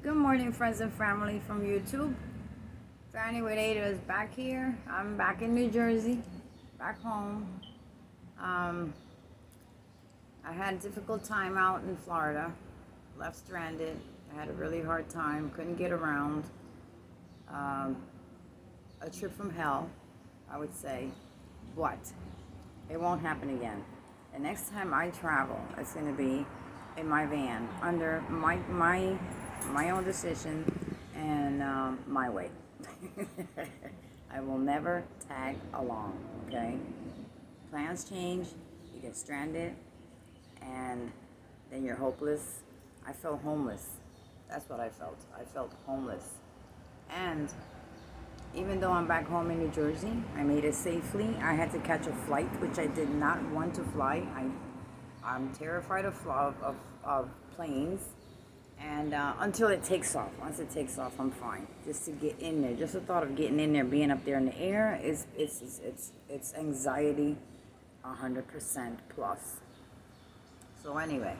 Good morning, friends and family from YouTube. Fanny with Ada is back here. I'm back in New Jersey, back home. Um, I had a difficult time out in Florida, left stranded. I had a really hard time, couldn't get around. Um, a trip from hell, I would say, but it won't happen again. The next time I travel, it's going to be in my van under my own decision and my way. I will never tag along, okay? Plans change, you get stranded, and then you're hopeless. I felt homeless. That's what I felt. I felt homeless. And even though I'm back home in New Jersey, I made it safely. I had to catch a flight, which I did not want to fly. I'm terrified of planes. And until it takes off. Once it takes off, I'm fine. Just to get in there. Just the thought of getting in there, being up there in the air, it's anxiety 100% plus. So anyway,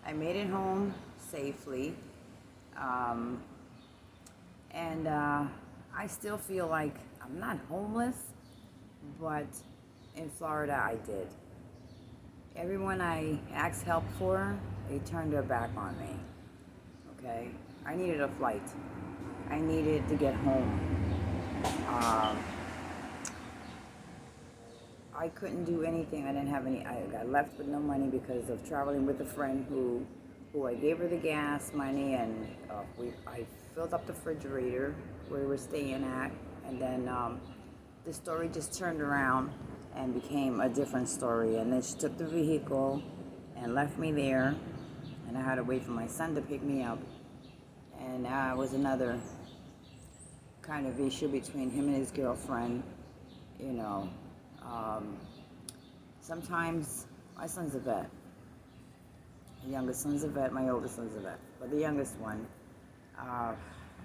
I made it home safely. And I still feel like I'm not homeless, but in Florida I did. Everyone I asked help for, they turned their back on me. Okay, I needed a flight. I needed to get home. I couldn't do anything. I didn't have any. I got left with no money because of traveling with a friend who I gave her the gas money, and I filled up the refrigerator where we were staying at, and then the story just turned around and became a different story. And then she took the vehicle and left me there, and I had to wait for my son to pick me up. And it was another kind of issue between him and his girlfriend. You know, sometimes my son's a vet. The youngest son's a vet, my oldest son's a vet. But the youngest one, I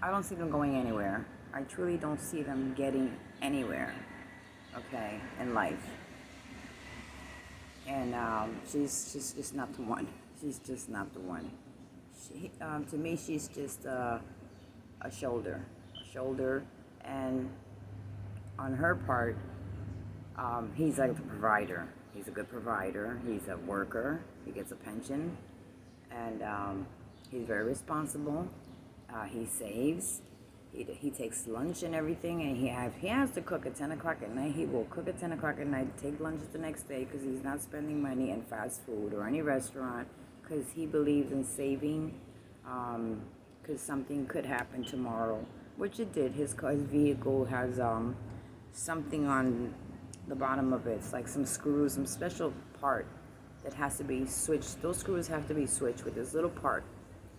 don't see them going anywhere. I truly don't see them getting anywhere, okay, in life. And she's just not the one. She's just not the one. To me, she's just a shoulder, and on her part, he's like the provider. He's a good provider. He's a worker. He gets a pension, and he's very responsible. He saves. He takes lunch and everything, and he has to cook at 10 o'clock at night. He will cook at 10 o'clock at night, take lunch the next day, because he's not spending money in fast food or any restaurant, because he believes in saving, because something could happen tomorrow, which it did. His vehicle has something on the bottom of it. It's like some screws, some special part that has to be switched. Those screws have to be switched with this little part.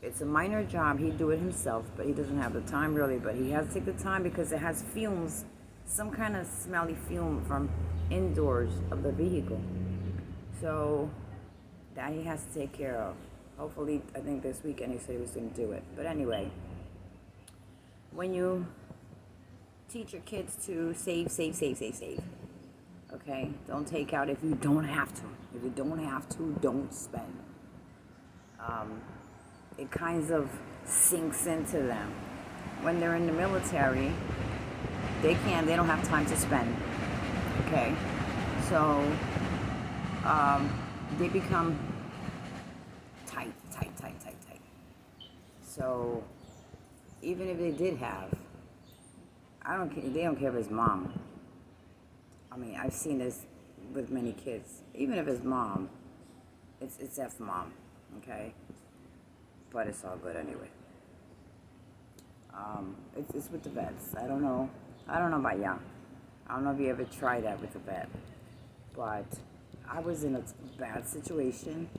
It's a minor job. He'd do it himself, but he doesn't have the time really. But he has to take the time because it has fumes, some kind of smelly fume from indoors of the vehicle. So that he has to take care of. Hopefully, I think this weekend he said he was going to do it. But anyway, when you teach your kids to save, okay? Don't take out if you don't have to. If you don't have to, don't spend. It kind of sinks into them. When they're in the military, they don't have time to spend, okay? So they become tight. So even if they did have, I don't care. They don't care if it's mom. I mean, I've seen this with many kids. Even if it's mom, it's F mom, okay? But it's all good anyway. It's with the vets. I don't know about y'all. I don't know if you ever tried that with a vet, but I was in a bad situation.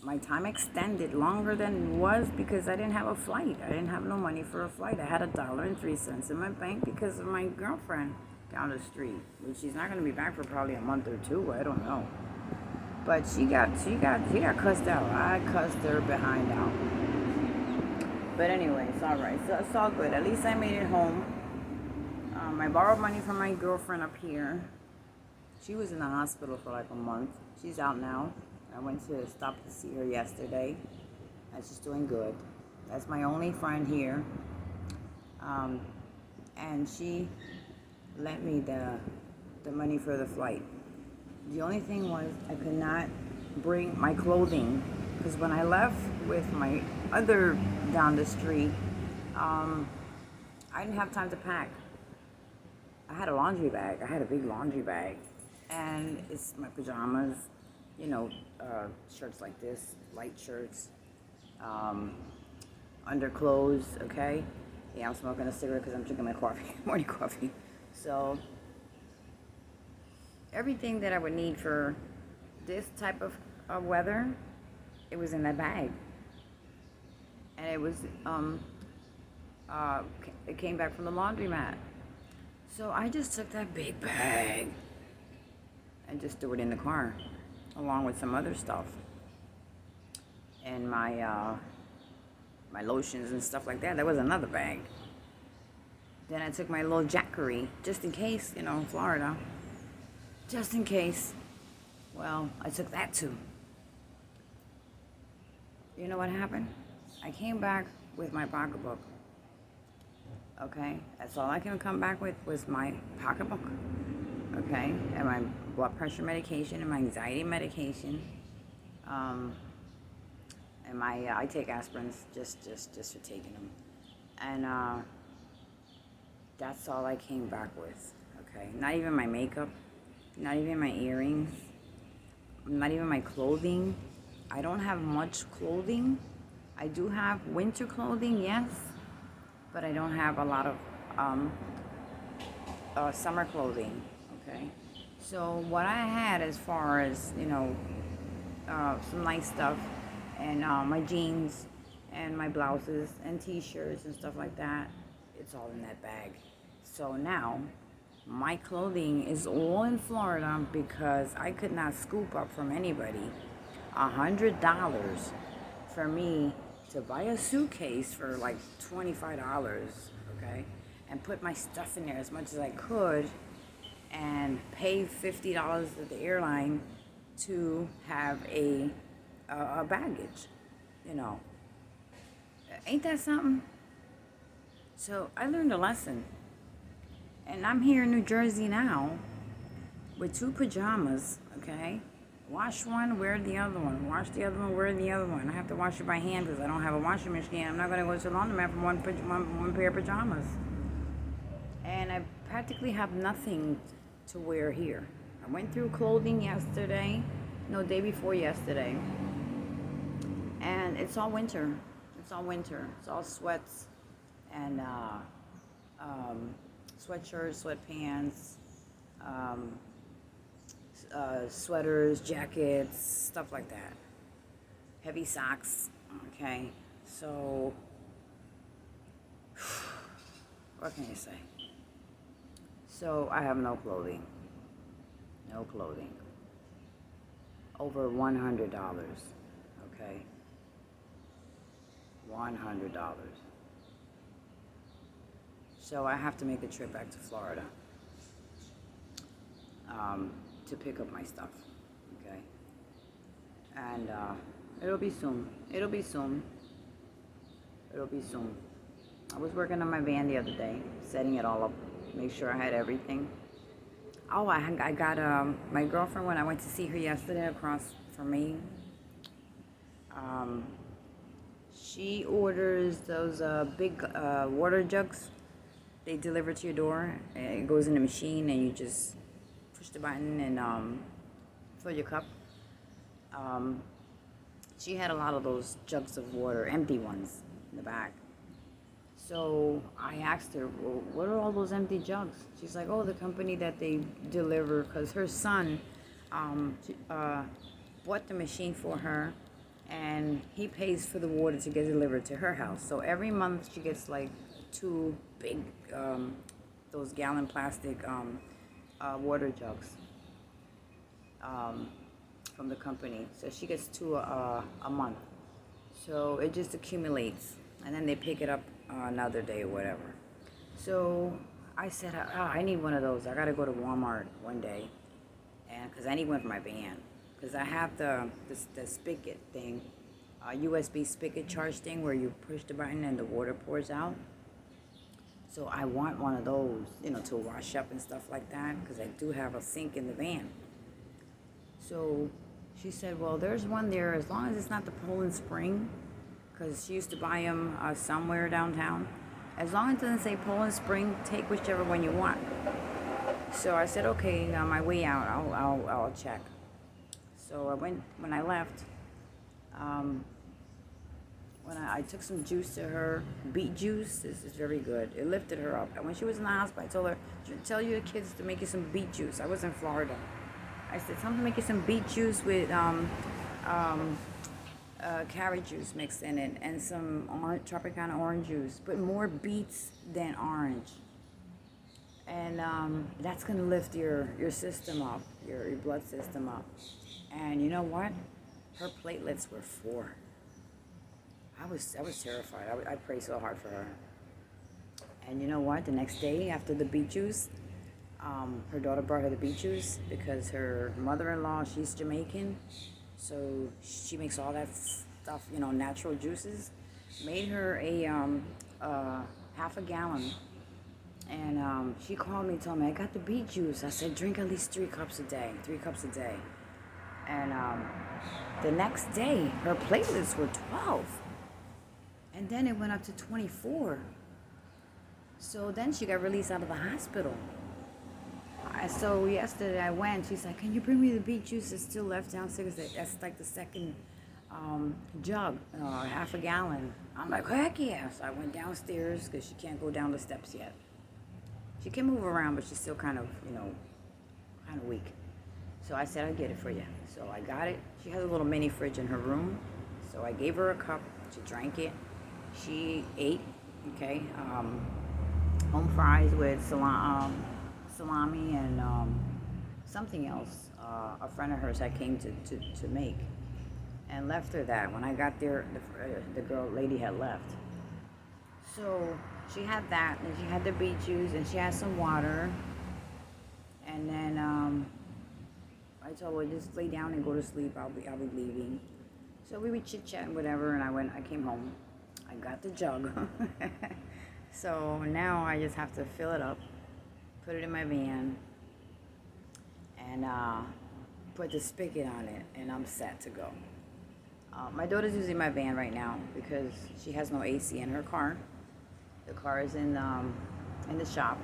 My time extended longer than it was because I didn't have a flight. I didn't have no money for a flight. I had $1.03 in my bank because of my girlfriend down the street. She's not going to be back for probably a month or two. I don't know. But she got cussed out. I cussed her behind out. But anyway, it's all right. So it's all good. At least I made it home. I borrowed money from my girlfriend up here. She was in the hospital for like a month. She's out now. I went to stop to see her yesterday, and she's doing good. That's my only friend here. And she lent me the money for the flight. The only thing was I could not bring my clothing because when I left with my other down the street, I didn't have time to pack. I had a laundry bag. I had a big laundry bag, and it's my pajamas, shirts like this, light shirts, underclothes. Okay, yeah, I'm smoking a cigarette because I'm drinking my coffee, morning coffee. So everything that I would need for this type of weather, it was in that bag, and it was it came back from the laundromat. So I just took that big bag and just threw it in the car, along with some other stuff, and my lotions and stuff like that. There was another bag. Then I took my little jackery, just in case, in Florida. Just in case. Well, I took that too. You know what happened? I came back with my pocketbook. Okay? That's all I can come back with was my pocketbook. Okay? And my blood pressure medication and my anxiety medication. And I take aspirins just for taking them. And that's all I came back with. Okay? Not even my makeup. Not even my earrings. Not even my clothing. I don't have much clothing. I do have winter clothing, yes, but I don't have a lot of summer clothing. Okay, so what I had as far as some nice stuff, and my jeans and my blouses and t-shirts and stuff like that, it's all in that bag. So now my clothing is all in Florida because I could not scoop up from anybody $100 for me to buy a suitcase for like $25, okay, and put my stuff in there as much as I could and pay $50 at the airline to have a baggage, Ain't that something? So I learned a lesson. And I'm here in New Jersey now with 2 pajamas, okay? Wash one, wear the other one. Wash the other one, wear the other one. I have to wash it by hand because I don't have a washing machine. I'm not going to go to the laundromat for one pair of pajamas. And I practically have nothing to wear here. I went through clothing yesterday. No, day before yesterday. And it's all winter. It's all winter. It's all sweats and sweatshirts, sweatpants, sweaters, jackets, stuff like that. Heavy socks, okay? So, what can you say? So, I have no clothing. No clothing. Over $100, okay? $100. So I have to make a trip back to Florida to pick up my stuff, okay? And it'll be soon. It'll be soon. It'll be soon. I was working on my van the other day, setting it all up, make sure I had everything. Oh, I got my girlfriend, when I went to see her yesterday across from me, she orders those big water jugs. They deliver to your door. It goes in the machine, and you just push the button and fill your cup. She had a lot of those jugs of water, empty ones, in the back. So I asked her, well, what are all those empty jugs? She's like, oh, the company that they deliver, because her son bought the machine for her, and he pays for the water to get delivered to her house. So every month she gets like 2 big, those gallon plastic water jugs from the company. So she gets 2 a month. So it just accumulates, and then they pick it up another day or whatever. So I said, I need one of those. I gotta go to Walmart one day, and because I need one for my van, because I have the spigot thing USB spigot charge thing where you push the button and the water pours out. So I want one of those, to wash up and stuff like that, because I do have a sink in the van. So she said, well, there's one there, as long as it's not the Poland Spring, because she used to buy them somewhere downtown. As long as it doesn't say Poland Spring, take whichever one you want. So I said, okay, on my way out, I'll check. So when I left, when I took some juice to her, beet juice. This is very good. It lifted her up. And when she was in the hospital, I told her, tell your kids to make you some beet juice. I was in Florida. I said, tell them to make you some beet juice with carrot juice mixed in it and some Tropicana orange juice. But more beets than orange. And that's going to lift your system up, your blood system up. And you know what? Her platelets were 4. I was terrified. I prayed so hard for her. And you know what? The next day after the beet juice, her daughter brought her the beet juice because her mother-in-law, she's Jamaican. So she makes all that stuff, natural juices. Made her a half a gallon. And she called me and told me, I got the beet juice. I said, drink at least 3 cups a day. 3 cups a day. And the next day, her platelets were 12. And then it went up to 24. So then she got released out of the hospital. So yesterday I went. She's like, can you bring me the beet juice that's still left downstairs? That's like the second jug, half a gallon. I'm like, heck yeah. So I went downstairs because she can't go down the steps yet. She can move around, but she's still kind of weak. So I said, I'll get it for you. So I got it. She has a little mini fridge in her room. So I gave her a cup. She drank it. She ate, home fries with salami and something else. A friend of hers I came to make, and left her that. When I got there, the lady had left. So she had that, and she had the beet juice, and she had some water. And then I told her, just lay down and go to sleep. I'll be leaving. So we would chit chat and whatever, and I came home. I got the jug. So now I just have to fill it up, put it in my van, and put the spigot on it, and I'm set to go. My daughter's using my van right now because she has no AC in her car. The car is in the shop.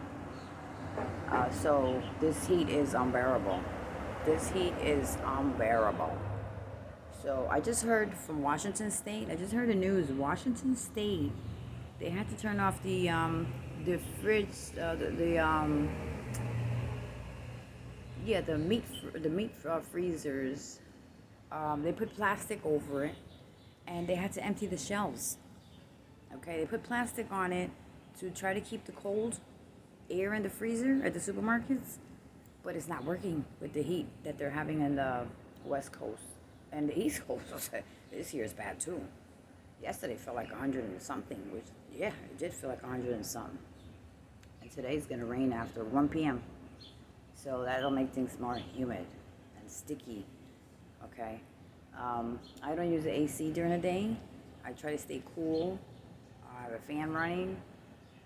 So this heat is unbearable. This heat is unbearable. So I just heard from Washington State. I just heard the news. Washington State, they had to turn off the fridge, the meat freezers. They put plastic over it, and they had to empty the shelves. Okay, they put plastic on it to try to keep the cold air in the freezer at the supermarkets, but it's not working with the heat that they're having in the West Coast and the East Coast. This year is bad too. Yesterday felt like 100 and something, which, yeah, it did feel like 100 and something. And today's gonna rain after 1 p.m. So that'll make things more humid and sticky, okay? I don't use the AC during the day. I try to stay cool. I have a fan running.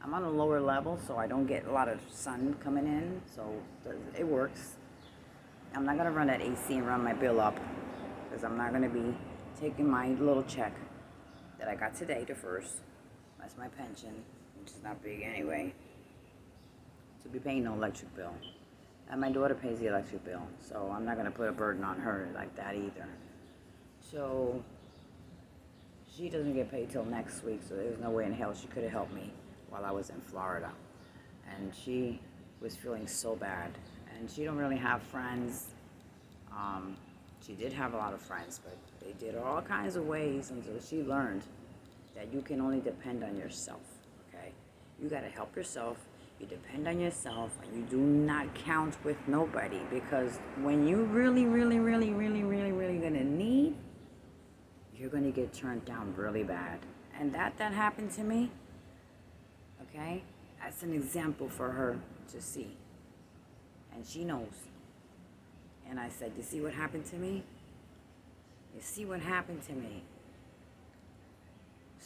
I'm on a lower level, so I don't get a lot of sun coming in, so it works. I'm not gonna run that AC and run my bill up, because I'm not gonna be taking my little check that I got today, the first. That's my pension, which is not big anyway, to be paying no electric bill. And my daughter pays the electric bill, so I'm not gonna put a burden on her like that either. So she doesn't get paid till next week, so there's no way in hell she could have helped me while I was in Florida. And she was feeling so bad. And she don't really have friends. She did have a lot of friends, but they did all kinds of ways until she learned that you can only depend on yourself, okay? You gotta help yourself, you depend on yourself, and you do not count with nobody, because when you really gonna need, you're gonna get turned down really bad. And that happened to me, okay? That's an example for her to see. And she knows. And I said, you see what happened to me? You see what happened to me?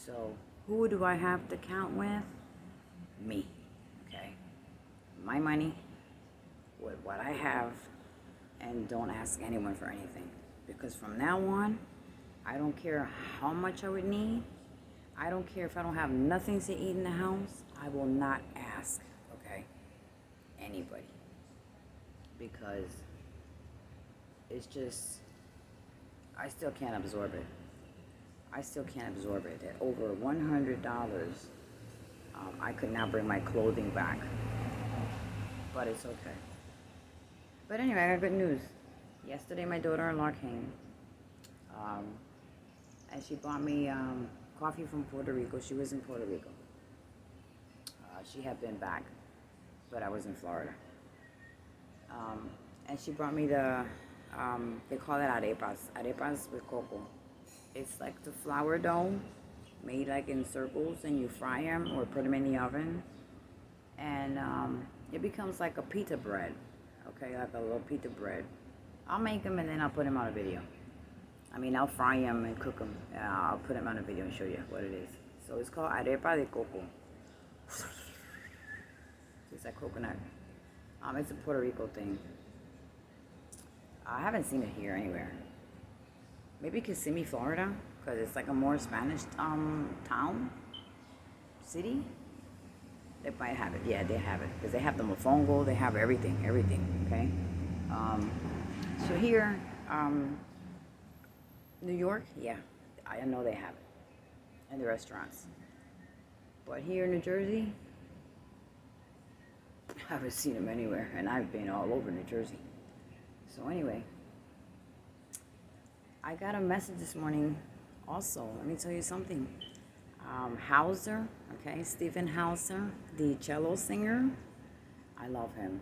So who do I have to count with? Me. Okay? My money, with what I have, and don't ask anyone for anything. Because from now on, I don't care how much I would need. I don't care if I don't have nothing to eat in the house. I will not ask, okay, anybody. Because it's just, I still can't absorb it. I still can't absorb it. At over $100, I could not bring my clothing back. But it's okay. But anyway, I got good news. Yesterday, my daughter-in-law came. And she bought me coffee from Puerto Rico. She was in Puerto Rico. She had been back, but I was in Florida. And she brought me the, they call it arepas with coco. It's like the flour dough made like in circles, and you fry them or put them in the oven. And it becomes like a pita bread, okay, like a little pita bread. I'll make them and then I'll put them on a video. I mean, I'll fry them and cook them. I'll put them on a video and show you what it is. So it's called arepa de coco. It's like coconut. It's a Puerto Rico thing. I haven't seen it here anywhere. Maybe Kissimmee, Florida, because it's like a more Spanish town, city. They might have it. Yeah, they have it. Because they have the mofongo. They have everything, okay? So here, New York, yeah, I know they have it in the restaurants. But here in New Jersey, I haven't seen them anywhere, and I've been all over New Jersey. So anyway, I got a message this morning also. Let me tell you something. Hauser, okay, Stephen Hauser, the cello singer. I love him.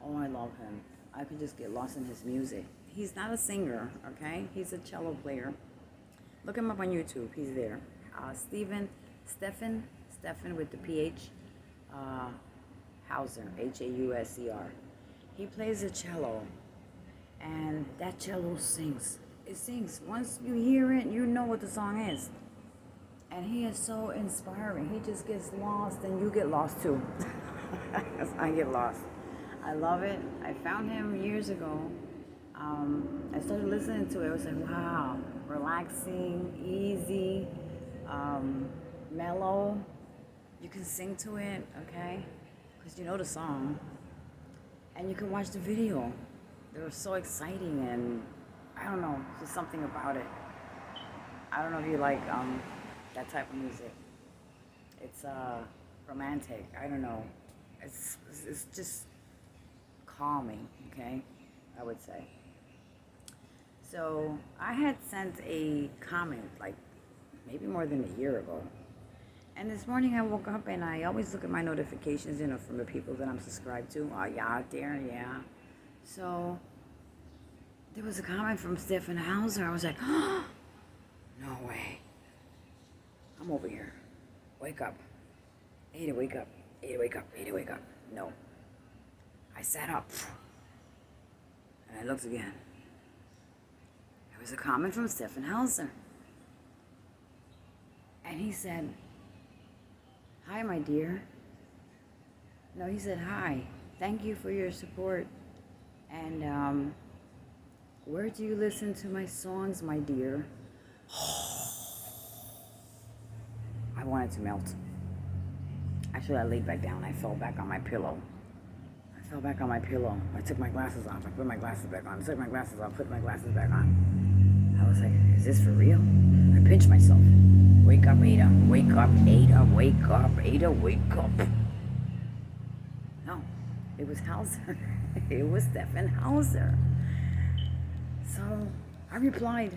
Oh, I love him. I could just get lost in his music. He's not a singer, okay? He's a cello player. Look him up on YouTube. He's there. Stephen with the PH. Hauser, Hauser. He plays the cello, and that cello sings. It sings. Once you hear it, you know what the song is. And he is so inspiring. He just gets lost, and you get lost too. I get lost. I love it. I found him years ago. I started listening to it. I was like, wow, relaxing, easy, mellow. You can sing to it, okay? Because you know the song. And you can watch the video. They were so exciting, and I don't know, just something about it. I don't know if you like that type of music. It's romantic. I don't know. It's just calming, okay? I would say. So I had sent a comment like maybe more than a year ago. And this morning I woke up and I always look at my notifications, you know, from the people that I'm subscribed to. Oh, yeah, out there, yeah. So there was a comment from Stephen Hauser. I was like, oh, no way. I'm over here. Wake up. Ada, wake up. Ada, wake up. Ada, wake up. No. I sat up. And I looked again. There was a comment from Stephen Hauser. And he said, hi, my dear. No, he said, hi. Thank you for your support. And where do you listen to my songs, my dear? I wanted to melt. Actually, I laid back down. I fell back on my pillow. I took my glasses off. I put my glasses back on. I took my glasses off. Put my glasses back on. I was like, is this for real? I pinched myself. Wake up, Ada. Wake up, Ada. Wake up, Ada. Wake up. No, it was Hauser. It was Stephen Hauser. So I replied,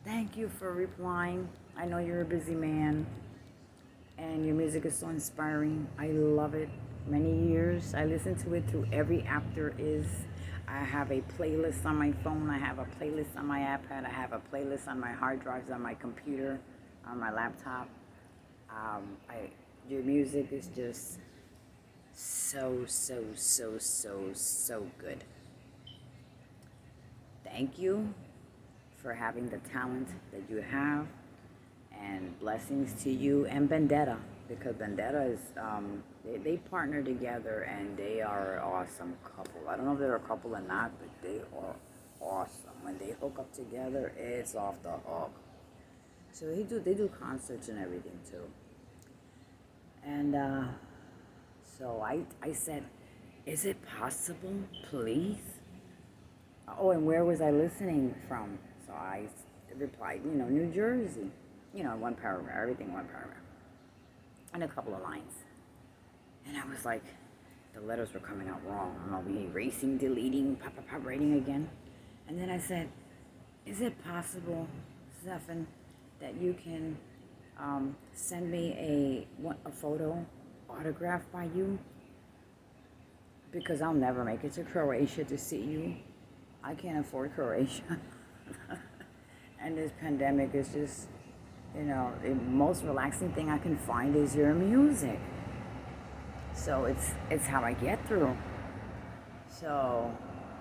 thank you for replying. I know you're a busy man, and your music is so inspiring. I love it. Many years. I listen to it through every app there is. I have a playlist on my phone. I have a playlist on my iPad. I have a playlist on my hard drives, on my computer, on my laptop. Your music is just so good. Thank you for having the talent that you have, And blessings to you and Vendetta, because Vendetta is, they partner together and they are an awesome couple. I don't know if they're a couple or not, but they are awesome. When they hook up together, it's off the hook. So they do concerts and everything too. And so I said, is it possible, please? Oh, and where was I listening from? So I replied, New Jersey. One paragraph, everything one paragraph. And a couple of lines. And I was like, the letters were coming out wrong. I'll be erasing, deleting, pop, writing again. And then I said, is it possible, Stefan, that you can send me a photo autographed by you? Because I'll never make it to Croatia to see you. I can't afford Croatia. And this pandemic is just, the most relaxing thing I can find is your music. So it's how I get through. So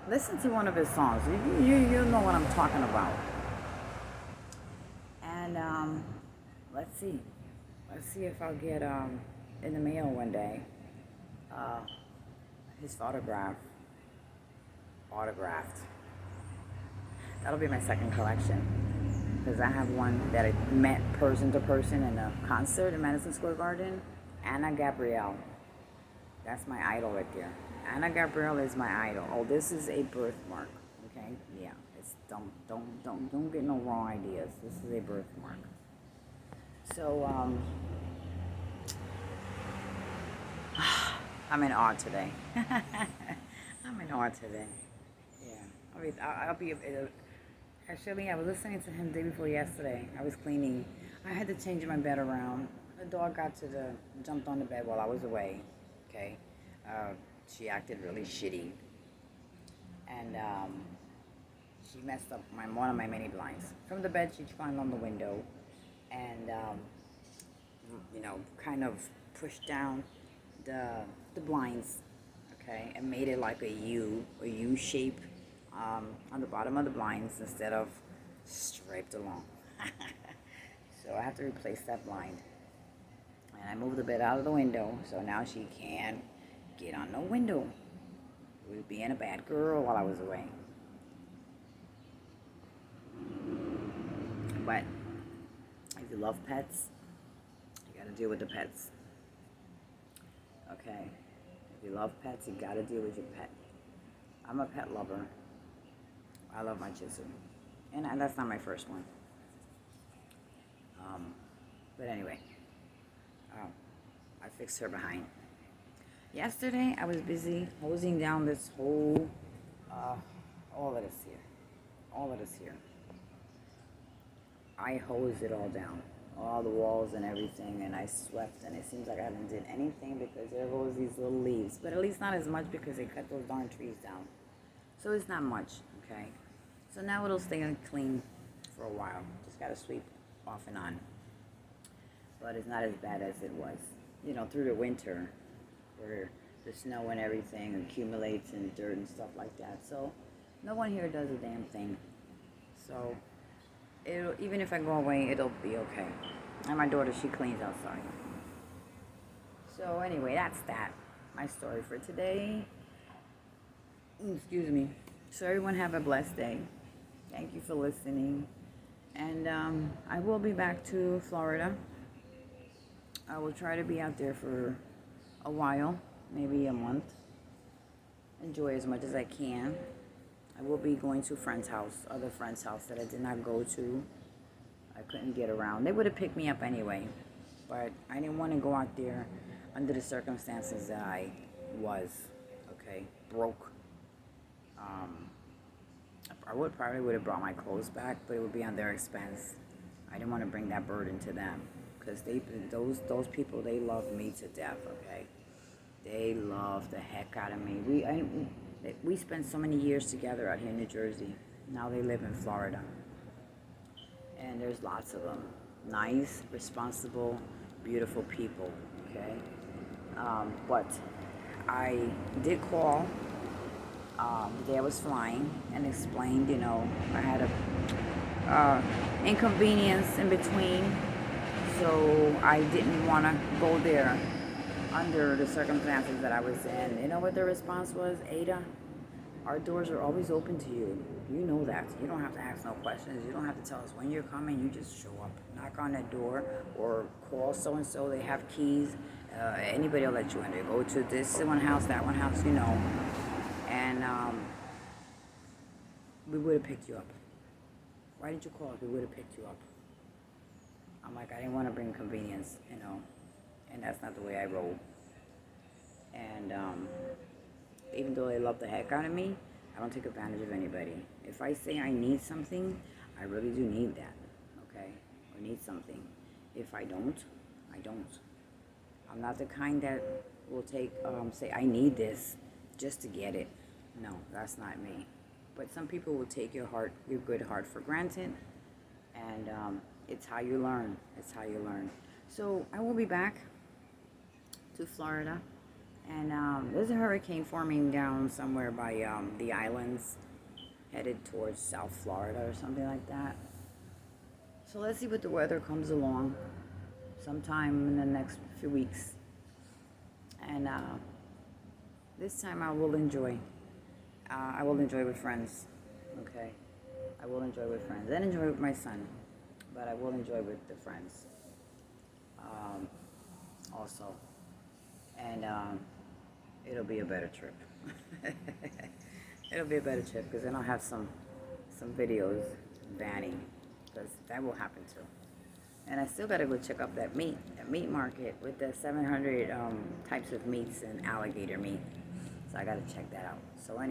listen to one of his songs. You know what I'm talking about. And let's see if I'll get in the mail one day his autographed. That'll be my second collection, because I have one that I met person to person in a concert in Madison Square Garden. Anna Gabrielle. That's my idol right there. Anna Gabrielle is my idol. Oh, this is a birthmark. Okay? Yeah. It's don't get no wrong ideas. This is a birthmark. So I'm in awe today. I'm in awe today. Yeah. I'll be actually, I was listening to him the day before yesterday. I was cleaning. I had to change my bed around. The dog jumped on the bed while I was away. Okay. She acted really shitty. And she messed up one of my mini blinds. From the bed, she climbed on the window and, kind of pushed down the blinds, okay, and made it like a U shape on the bottom of the blinds instead of striped along. So I have to replace that blind. And I moved the bed out of the window, so now she can't get on the window. She was being a bad girl while I was away. But if you love pets, you gotta deal with the pets. Okay? If you love pets, you gotta deal with your pet. I'm a pet lover. I love my Shih Tzu. And that's not my first one. But anyway, I fixed her behind. Yesterday, I was busy hosing down this whole, all of this here. I hosed it all down, all the walls and everything, and I swept, and it seems like I haven't did anything because there goes these little leaves, but at least not as much because they cut those darn trees down. So it's not much, okay? So now it'll stay clean for a while. Just gotta sweep off and on. But it's not as bad as it was, through the winter, where the snow and everything accumulates and dirt and stuff like that. So no one here does a damn thing. So even if I go away, it'll be okay. And my daughter, she cleans outside. So anyway, that's that. My story for today. Excuse me. So everyone have a blessed day. Thank you for listening. And I will be back to Florida. I will try to be out there for a while, maybe a month. Enjoy as much as I can. I will be going to other friend's house that I did not go to. I couldn't get around. They would have picked me up anyway, but I didn't want to go out there under the circumstances that I was, okay, broke. I probably would have brought my clothes back, but it would be on their expense. I didn't want to bring that burden to them, because those people, they love me to death, okay? They love the heck out of me. We spent so many years together out here in New Jersey. Now they live in Florida. And there's lots of them. Nice, responsible, beautiful people, okay? But I did call the day I was flying and explained, I had a inconvenience in between So I didn't want to go there under the circumstances that I was in. You know what their response was? Ada, our doors are always open to you. You know that. You don't have to ask no questions. You don't have to tell us when you're coming. You just show up, knock on that door, or call so-and-so. They have keys. Anybody will let you in. They go to this one house, that one house, you know. And we would have picked you up. Why did you call us? We would have picked you up. I'm like, I didn't want to bring convenience, you know. And that's not the way I roll. And even though they love the heck out of me, I don't take advantage of anybody. If I say I need something, I really do need that, okay? Or need something. If I don't, I don't. I'm not the kind that will say I need this just to get it. No, that's not me. But some people will take your good heart for granted, and it's how you learn. It's how you learn. So I will be back to Florida, and there's a hurricane forming down somewhere by the islands, headed towards South Florida or something like that. So let's see what the weather comes along sometime in the next few weeks. And this time I will enjoy. I will enjoy with friends. Okay? I will enjoy with friends. And enjoy with my son. But I will enjoy with the friends. Also. And it'll be a better trip. It'll be a better trip because then I'll have some videos banning. Because that will happen too. And I still gotta go check up that meat market with the 700 types of meats and alligator meat. So I gotta check that out. So anyway.